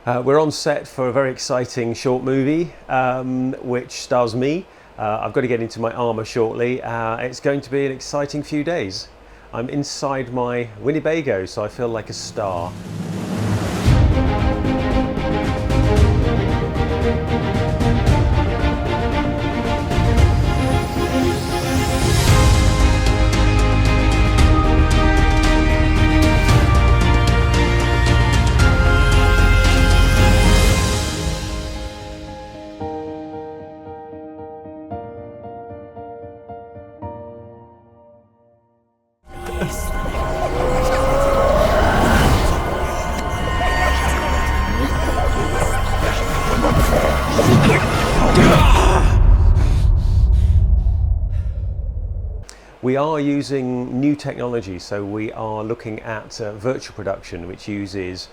We're on set for a very exciting short movie which stars me. I've got to get into my armour shortly. It's going to be an exciting few days. I'm inside my Winnebago, so I feel like a star. We are using new technology, so we are looking at virtual production, which uses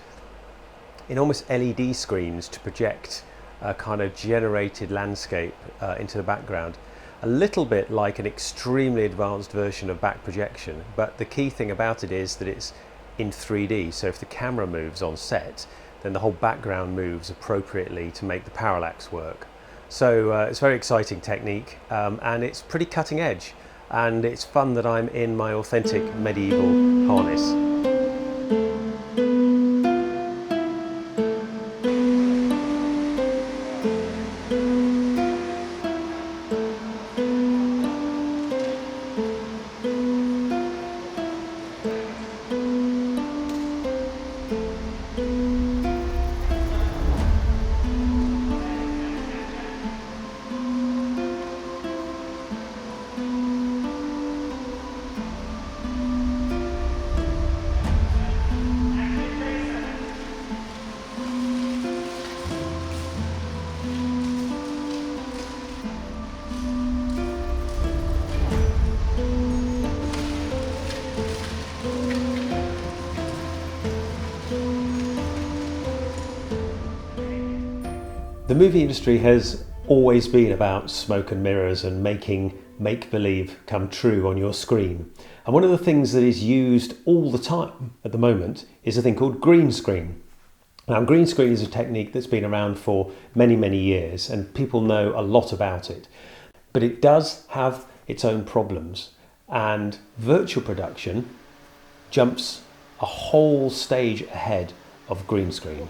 enormous LED screens to project a kind of generated landscape into the background. A little bit like an extremely advanced version of back projection, but the key thing about it is that it's in 3D, so if the camera moves on set, then the whole background moves appropriately to make the parallax work. So it's a very exciting technique, and it's pretty cutting edge. And it's fun that I'm in my authentic medieval harness. The movie industry has always been about smoke and mirrors and making make-believe come true on your screen. And one of the things that is used all the time at the moment is a thing called green screen. Now, green screen is a technique that's been around for many, many years, and people know a lot about it. But it does have its own problems, and virtual production jumps a whole stage ahead of green screen.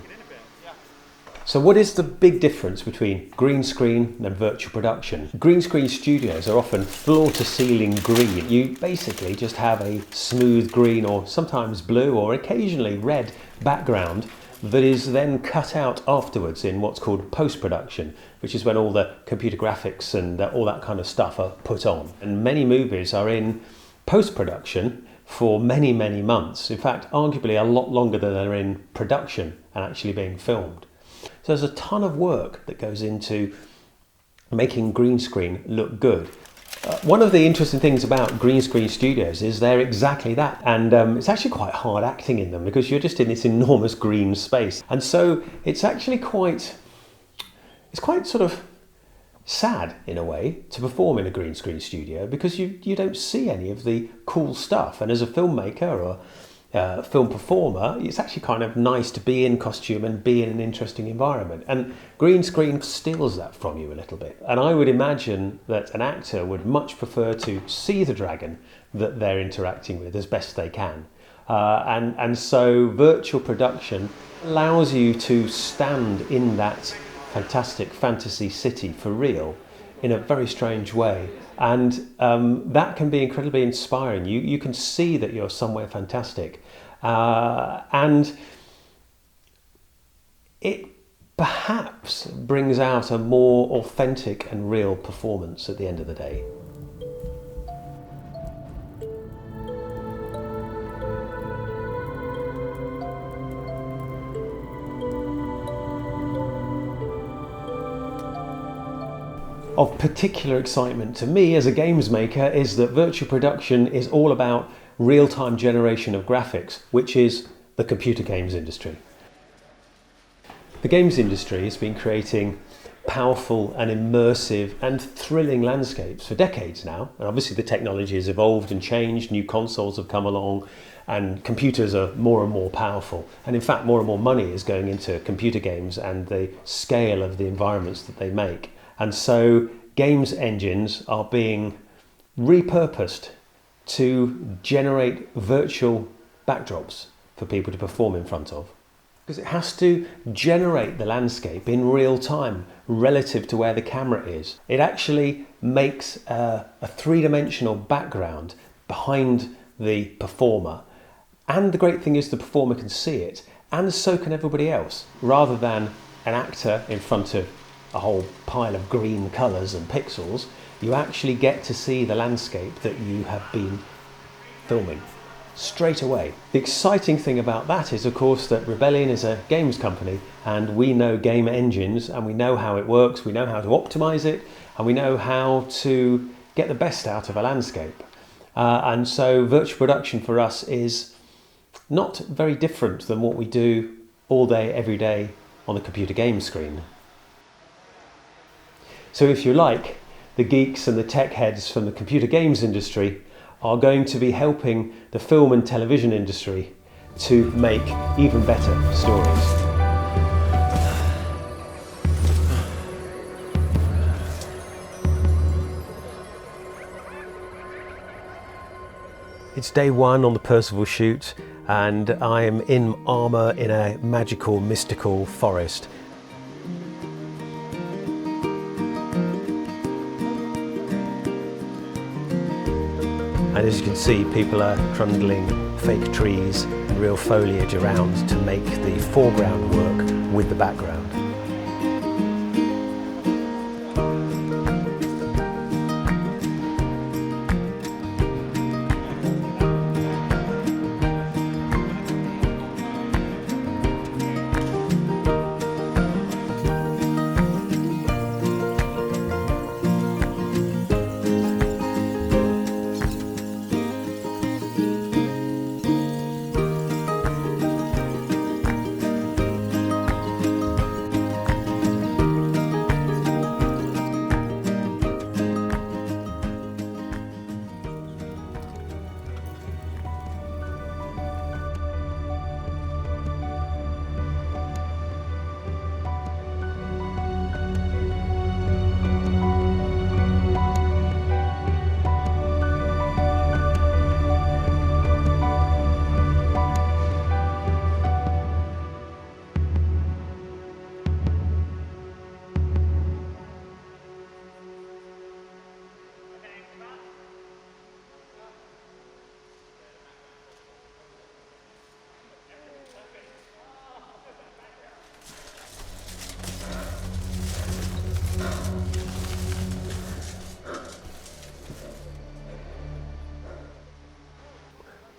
So what is the big difference between green screen and virtual production? Green screen studios are often floor-to-ceiling green. You basically just have a smooth green or sometimes blue or occasionally red background that is then cut out afterwards in what's called post-production, which is when all the computer graphics and all that kind of stuff are put on. And many movies are in post-production for many, many months. In fact, arguably a lot longer than they're in production and actually being filmed. So there's a ton of work that goes into making green screen look good. One of the interesting things about green screen studios is they're exactly that, and it's actually quite hard acting in them because you're just in this enormous green space, and so it's actually quite sort of sad in a way to perform in a green screen studio because you don't see any of the cool stuff, and as a filmmaker or film performer, it's actually kind of nice to be in costume and be in an interesting environment. And green screen steals that from you a little bit. And I would imagine that an actor would much prefer to see the dragon that they're interacting with as best they can. And so virtual production allows you to stand in that fantastic fantasy city for real in a very strange way. And that can be incredibly inspiring. You can see that you're somewhere fantastic. And it perhaps brings out a more authentic and real performance at the end of the day. Of particular excitement to me as a games maker is that virtual production is all about real-time generation of graphics, which is the computer games industry. The games industry has been creating powerful and immersive and thrilling landscapes for decades now, and obviously the technology has evolved and changed, new consoles have come along, and computers are more and more powerful. And in fact, more and more money is going into computer games and the scale of the environments that they make. And so games engines are being repurposed to generate virtual backdrops for people to perform in front of. Because it has to generate the landscape in real time relative to where the camera is. It actually makes a three-dimensional background behind the performer. And the great thing is the performer can see it, and so can everybody else, rather than an actor in front of a whole pile of green colours and pixels. You actually get to see the landscape that you have been filming straight away. The exciting thing about that is, of course, that Rebellion is a games company, and we know game engines, and we know how it works, we know how to optimize it, and we know how to get the best out of a landscape. And so virtual production for us is not very different than what we do all day, every day on the computer game screen. So if you like, the geeks and the tech heads from the computer games industry are going to be helping the film and television industry to make even better stories. It's day one on the Percival shoot, and I am in armour in a magical, mystical forest. And as you can see, people are trundling fake trees and real foliage around to make the foreground work with the background.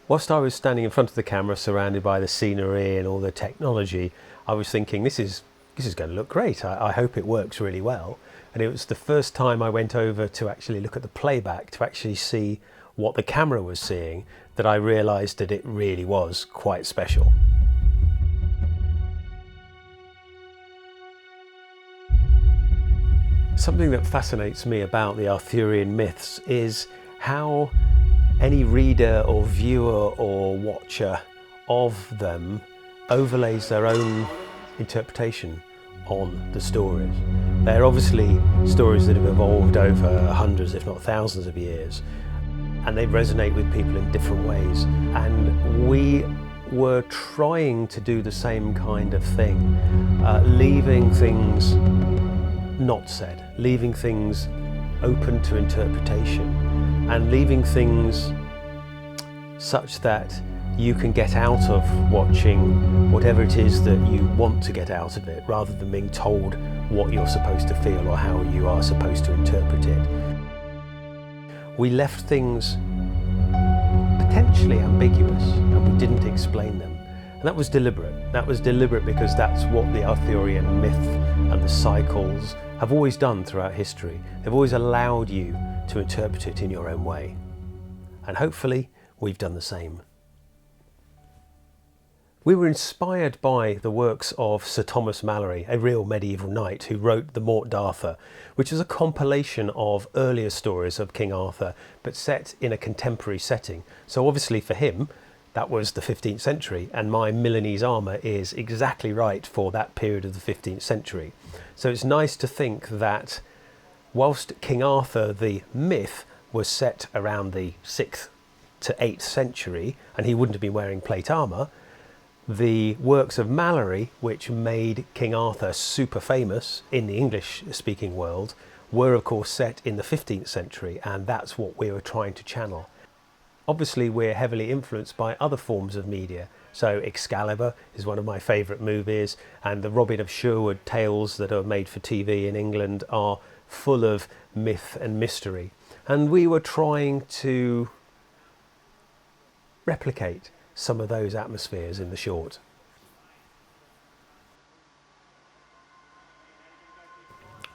Whilst I was standing in front of the camera, surrounded by the scenery and all the technology, I was thinking, this is going to look great. I hope it works really well. And it was the first time I went over to actually look at the playback, to actually see what the camera was seeing, that I realised that it really was quite special. Something that fascinates me about the Arthurian myths is how any reader or viewer or watcher of them overlays their own interpretation on the stories. They're obviously stories that have evolved over hundreds, if not thousands of years, and they resonate with people in different ways. And we were trying to do the same kind of thing, leaving things not said, leaving things open to interpretation, and leaving things such that you can get out of watching whatever it is that you want to get out of it, rather than being told what you're supposed to feel or how you are supposed to interpret it. We left things potentially ambiguous, and we didn't explain them. And that was deliberate. That was deliberate because that's what the Arthurian myth and the cycles have always done throughout history. They've always allowed you to interpret it in your own way. And hopefully we've done the same. We were inspired by the works of Sir Thomas Malory, a real medieval knight who wrote The Morte d'Arthur, which is a compilation of earlier stories of King Arthur, but set in a contemporary setting. So obviously for him, that was the 15th century, and my Milanese armour is exactly right for that period of the 15th century. So it's nice to think that whilst King Arthur, the myth, was set around the 6th to 8th century, and he wouldn't have been wearing plate armour, the works of Malory, which made King Arthur super famous in the English-speaking world, were of course set in the 15th century, and that's what we were trying to channel. Obviously, we're heavily influenced by other forms of media. So Excalibur is one of my favourite movies, and the Robin of Sherwood tales that are made for TV in England are full of myth and mystery. And we were trying to replicate some of those atmospheres in the short.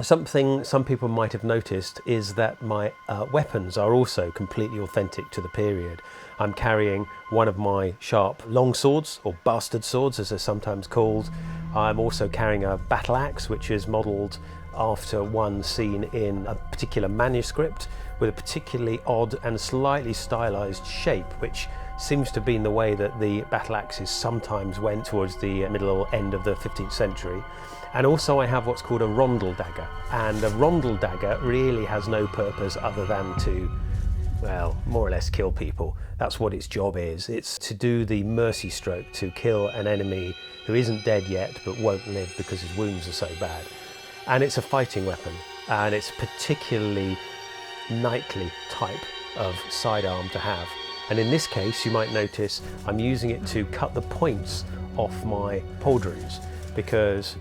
Something some people might have noticed is that my weapons are also completely authentic to the period. I'm carrying one of my sharp long swords, or bastard swords as they're sometimes called. I'm also carrying a battle axe, which is modelled after one seen in a particular manuscript with a particularly odd and slightly stylised shape, which seems to be in the way that the battle axes sometimes went towards the middle or end of the 15th century. And also I have what's called a rondel dagger, and a rondel dagger really has no purpose other than to, well, more or less kill people. That's what its job is. It's to do the mercy stroke, to kill an enemy who isn't dead yet but won't live because his wounds are so bad. And it's a fighting weapon, and it's a particularly knightly type of sidearm to have. And in this case, you might notice I'm using it to cut the points off my pauldrons, because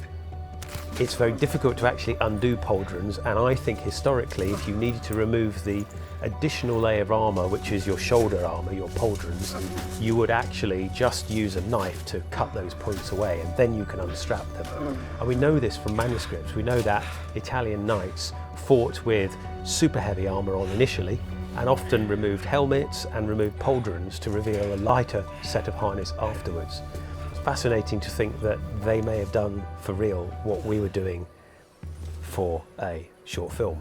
it's very difficult to actually undo pauldrons, and I think historically if you needed to remove the additional layer of armour, which is your shoulder armour, your pauldrons, you would actually just use a knife to cut those points away, and then you can unstrap them. And we know this from manuscripts. We know that Italian knights fought with super heavy armour on initially, and often removed helmets and removed pauldrons to reveal a lighter set of harness afterwards. Fascinating to think that they may have done for real what we were doing for a short film.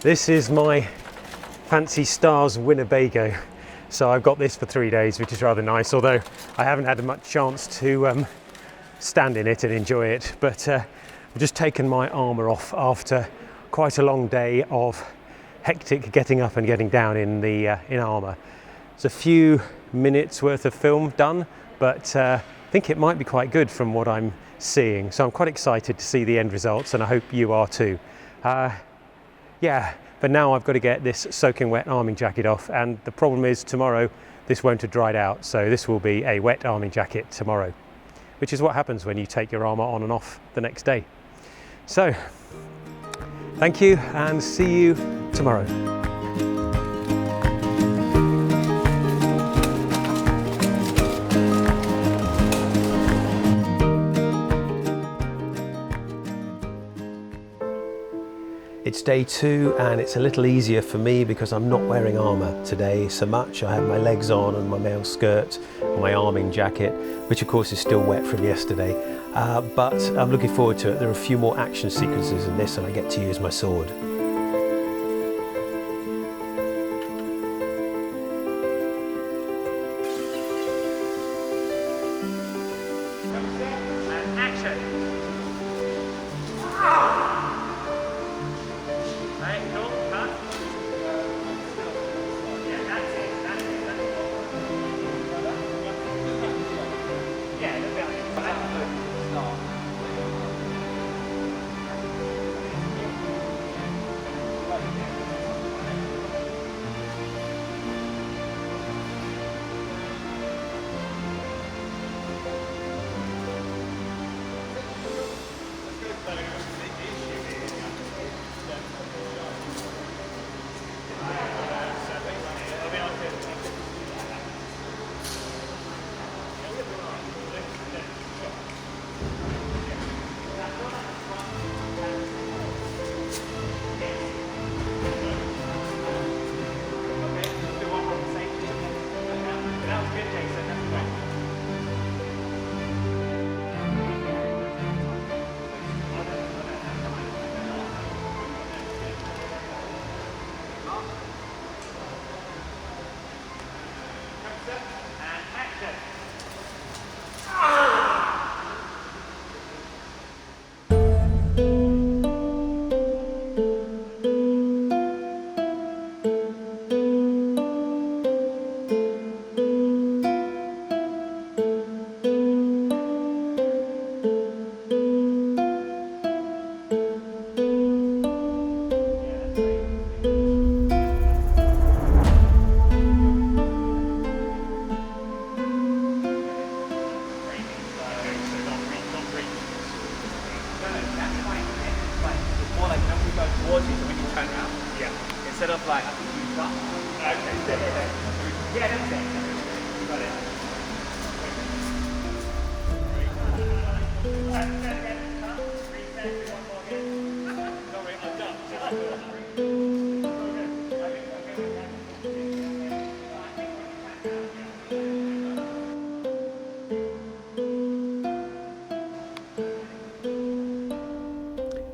This is my fancy Stars Winnebago. So I've got this for 3 days, which is rather nice, although I haven't had much chance to stand in it and enjoy it. But I've just taken my armour off after quite a long day of hectic getting up and getting down in armour. It's a few minutes worth of film done, but I think it might be quite good from what I'm seeing. So I'm quite excited to see the end results, and I hope you are too. Yeah, but now I've got to get this soaking wet arming jacket off, and the problem is tomorrow this won't have dried out, so this will be a wet arming jacket tomorrow, which is what happens when you take your armour on and off the next day. So, thank you, and see you tomorrow. It's day 2, and it's a little easier for me because I'm not wearing armour today so much. I have my legs on and my mail skirt and my arming jacket, which of course is still wet from yesterday. But I'm looking forward to it. There are a few more action sequences in this, and I get to use my sword. And action. Instead of like, I think you got. Okay. Yeah, that's it. Got it. Reset, one more again. Sorry, I'm done.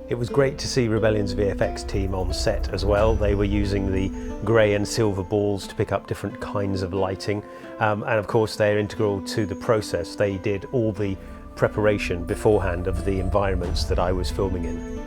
It was great to see Rebellion's VFX team on set as well. They were using the grey and silver balls to pick up different kinds of lighting. And of course they're integral to the process. They did all the preparation beforehand of the environments that I was filming in.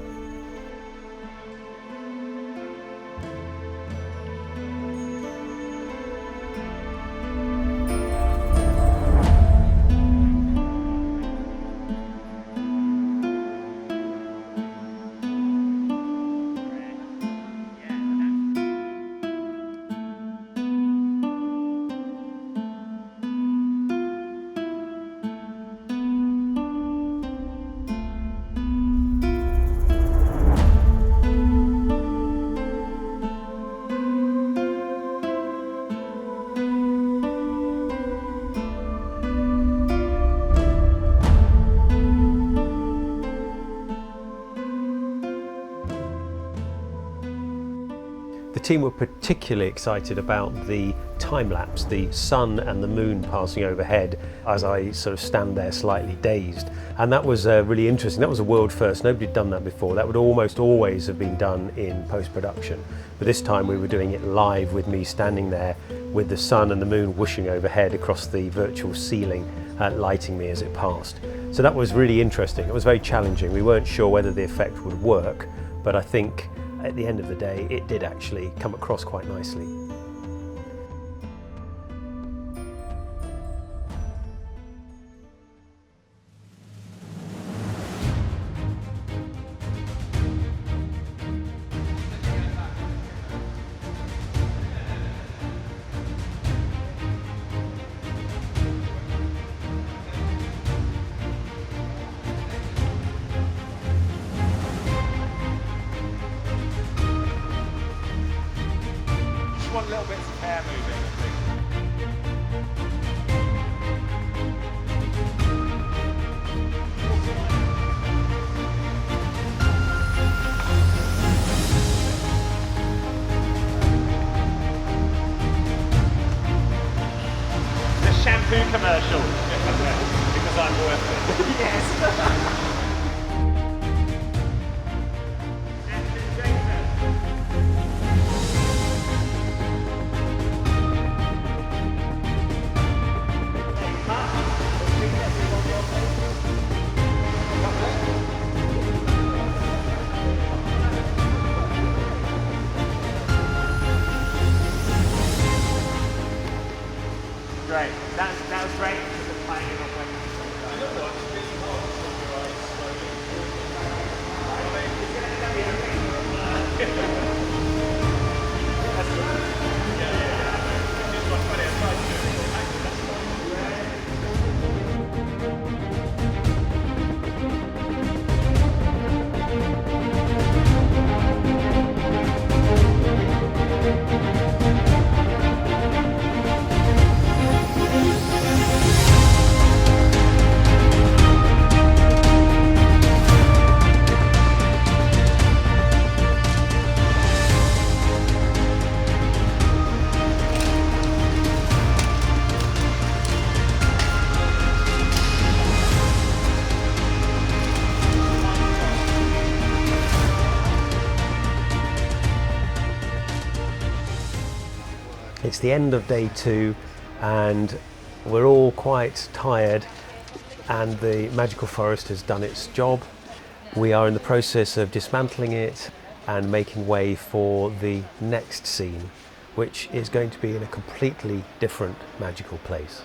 The team were particularly excited about the time lapse, the sun and the moon passing overhead as I sort of stand there slightly dazed. And that was really interesting. That was a world first. Nobody had done that before. That would almost always have been done in post-production. But this time we were doing it live with me standing there with the sun and the moon whooshing overhead across the virtual ceiling, lighting me as it passed. So that was really interesting. It was very challenging. We weren't sure whether the effect would work, but I think at the end of the day, it did actually come across quite nicely. Want little bits of hair moving, I think. The shampoo commercial. Because I'm worth it. Yes. Great. That was great because of playing it on It's the end of day 2 and we're all quite tired, and the magical forest has done its job. We are in the process of dismantling it and making way for the next scene, which is going to be in a completely different magical place.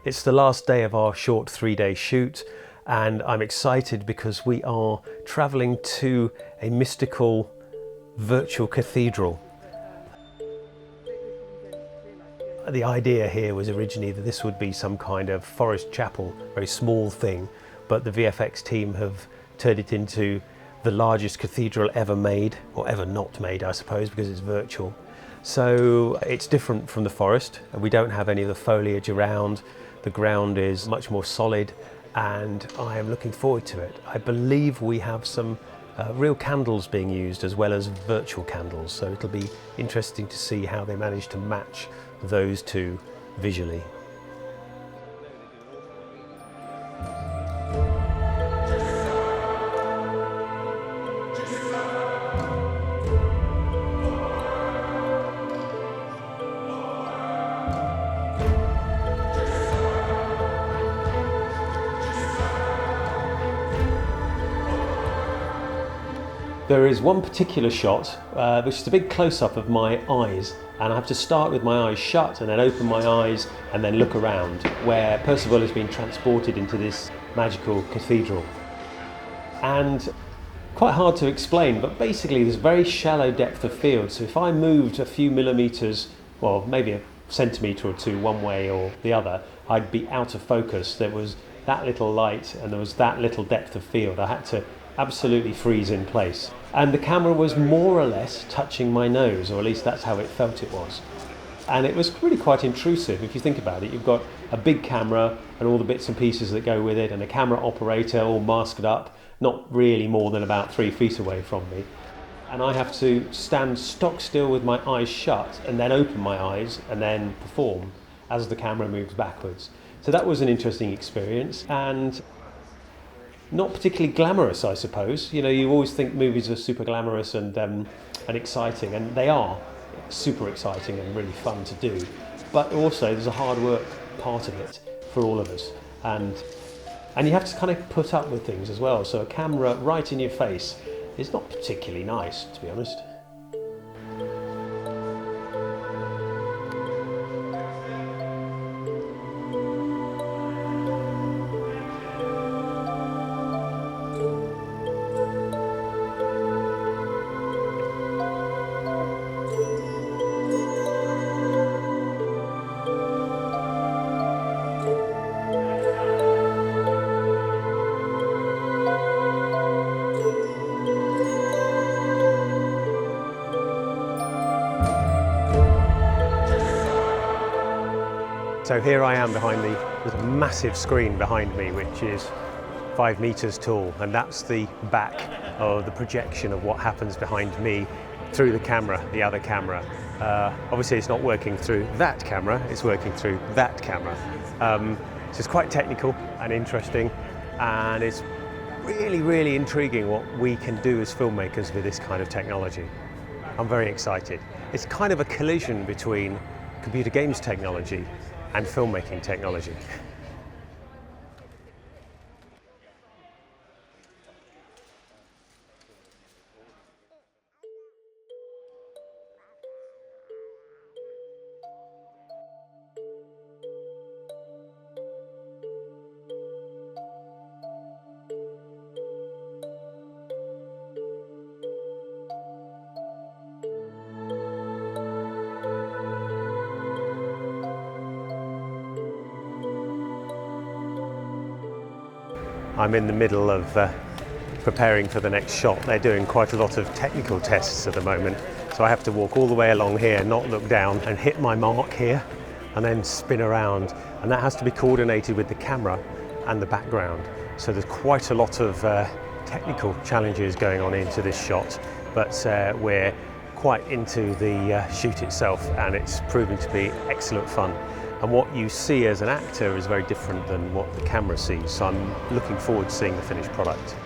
It's the last day of our short 3-day shoot, and I'm excited because we are travelling to a mystical virtual cathedral. The idea here was originally that this would be some kind of forest chapel, very small thing, but the VFX team have turned it into the largest cathedral ever made, or ever not made, I suppose, because it's virtual. So it's different from the forest. We don't have any of the foliage around. The ground is much more solid, and I am looking forward to it. I believe we have some real candles being used as well as virtual candles, so it'll be interesting to see how they manage to match those two visually. There is one particular shot which is a big close-up of my eyes, and I have to start with my eyes shut and then open my eyes and then look around, where Percival has been transported into this magical cathedral. And quite hard to explain, but basically there's very shallow depth of field, so if I moved a few millimetres, well maybe a centimetre or two one way or the other, I'd be out of focus. There was that little light and there was that little depth of field. I had to absolutely freeze in place, and the camera was more or less touching my nose, or at least that's how it felt it was, and it was really quite intrusive. If you think about it, you've got a big camera and all the bits and pieces that go with it, and a camera operator all masked up, not really more than about 3 feet away from me, and I have to stand stock still with my eyes shut and then open my eyes and then perform as the camera moves backwards. So that was an interesting experience, and not particularly glamorous, I suppose. You know, you always think movies are super glamorous and exciting, and they are super exciting and really fun to do. But also, there's a hard work part of it for all of us, and you have to kind of put up with things as well. So a camera right in your face is not particularly nice, to be honest. So here I am behind there's a massive screen behind me, which is 5 meters tall, and that's the back of the projection of what happens behind me through the camera, the other camera. Obviously it's not working through that camera, it's working through that camera. So it's quite technical and interesting, and it's really, really intriguing what we can do as filmmakers with this kind of technology. I'm very excited. It's kind of a collision between computer games technology and filmmaking technology. I'm in the middle of preparing for the next shot. They're doing quite a lot of technical tests at the moment, so I have to walk all the way along here, not look down, and hit my mark here, and then spin around, and that has to be coordinated with the camera and the background. So there's quite a lot of technical challenges going on into this shot, but we're quite into the shoot itself, and it's proving to be excellent fun. And what you see as an actor is very different than what the camera sees, so I'm looking forward to seeing the finished product.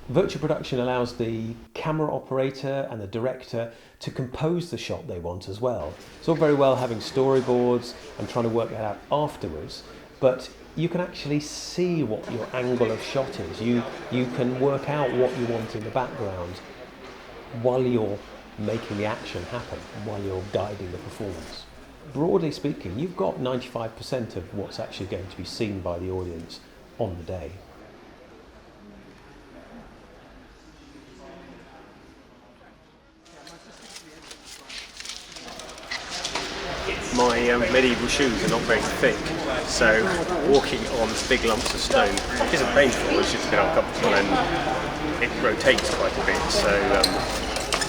Virtual production allows the camera operator and the director to compose the shot they want as well. It's all very well having storyboards and trying to work that out afterwards, but you can actually see what your angle of shot is. You can work out what you want in the background while you're making the action happen, while you're guiding the performance. Broadly speaking, you've got 95% of what's actually going to be seen by the audience on the day. My medieval shoes are not very thick, so walking on big lumps of stone isn't painful, it's just a bit uncomfortable, and it rotates quite a bit, so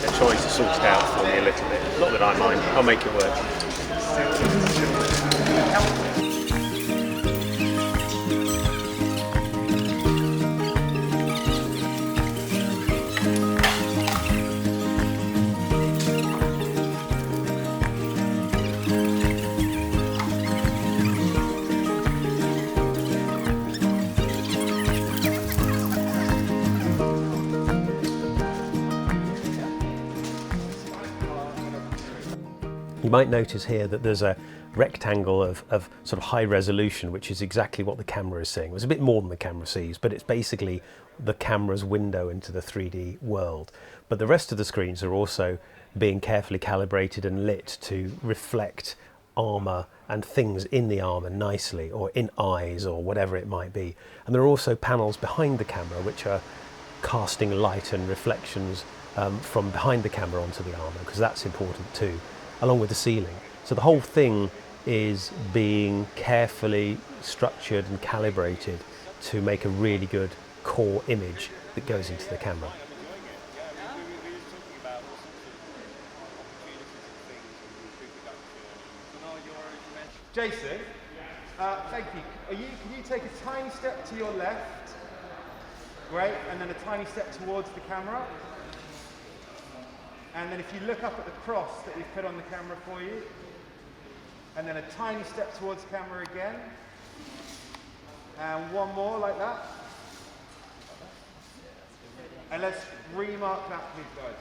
they're trying to sort it out for me a little bit. Not that I mind, I'll make it work. You might notice here that there's a rectangle of sort of high resolution, which is exactly what the camera is seeing. It's a bit more than the camera sees, but it's basically the camera's window into the 3D world. But the rest of the screens are also being carefully calibrated and lit to reflect armour and things in the armour nicely, or in eyes, or whatever it might be. And there are also panels behind the camera which are casting light and reflections from behind the camera onto the armour, because that's important too, along with the ceiling. So the whole thing is being carefully structured and calibrated to make a really good core image that goes into the camera. Jason, thank you. Can you take a tiny step to your left? Great, and then a tiny step towards the camera. And then if you look up at the cross that we've put on the camera for you, and then a tiny step towards the camera again, and one more like that. And let's remark that, please, guys.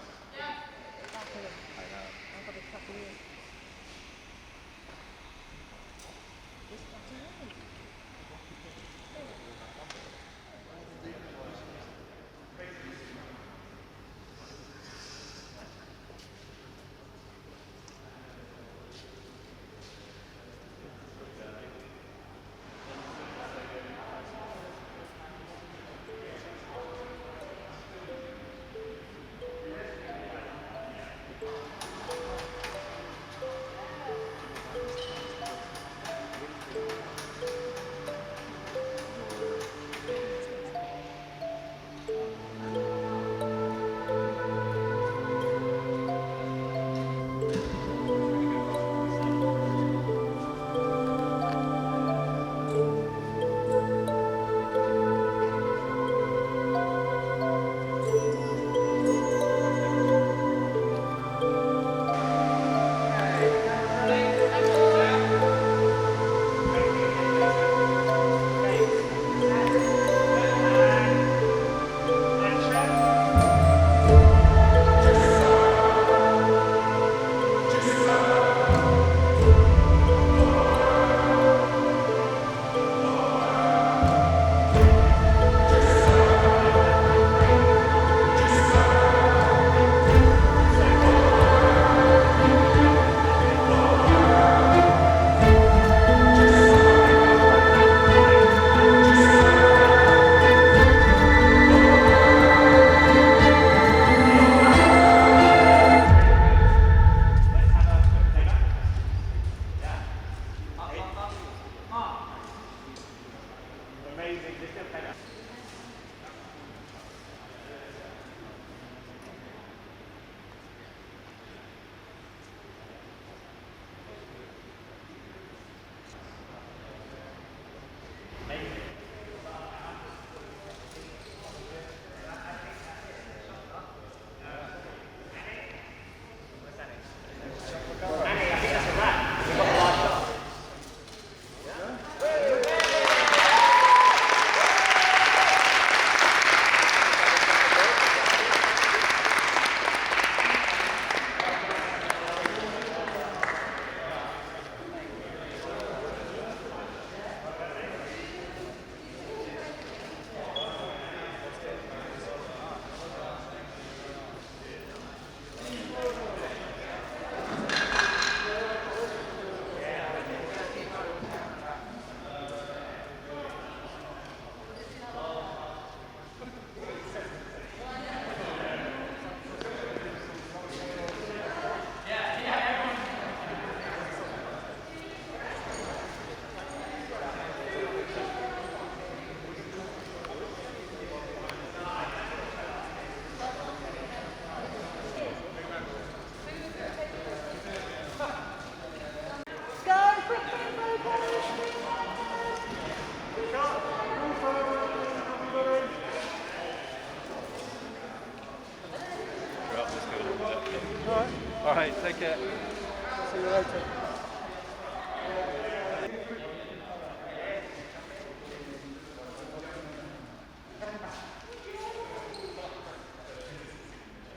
All right, take care. See you later.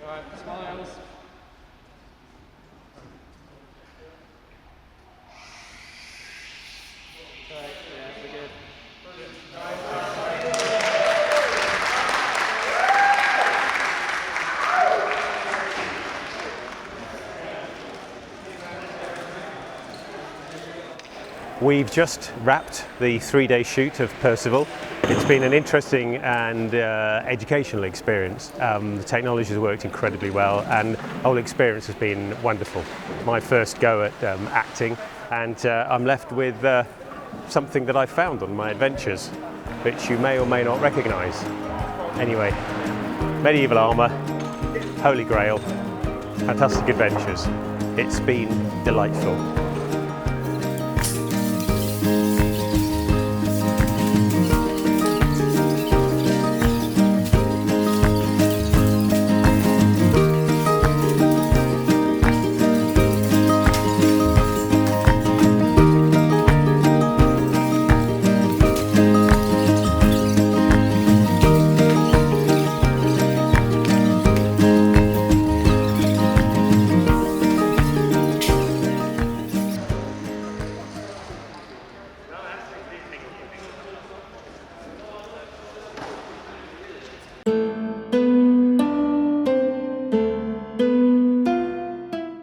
All right, smiles. Right, yeah, we're good. We've just wrapped the 3-day shoot of Percival. It's been an interesting and educational experience. The technology has worked incredibly well and the whole experience has been wonderful. My first go at acting, and I'm left with something that I found on my adventures, which you may or may not recognise. Anyway, medieval armour, Holy Grail, fantastic adventures. It's been delightful.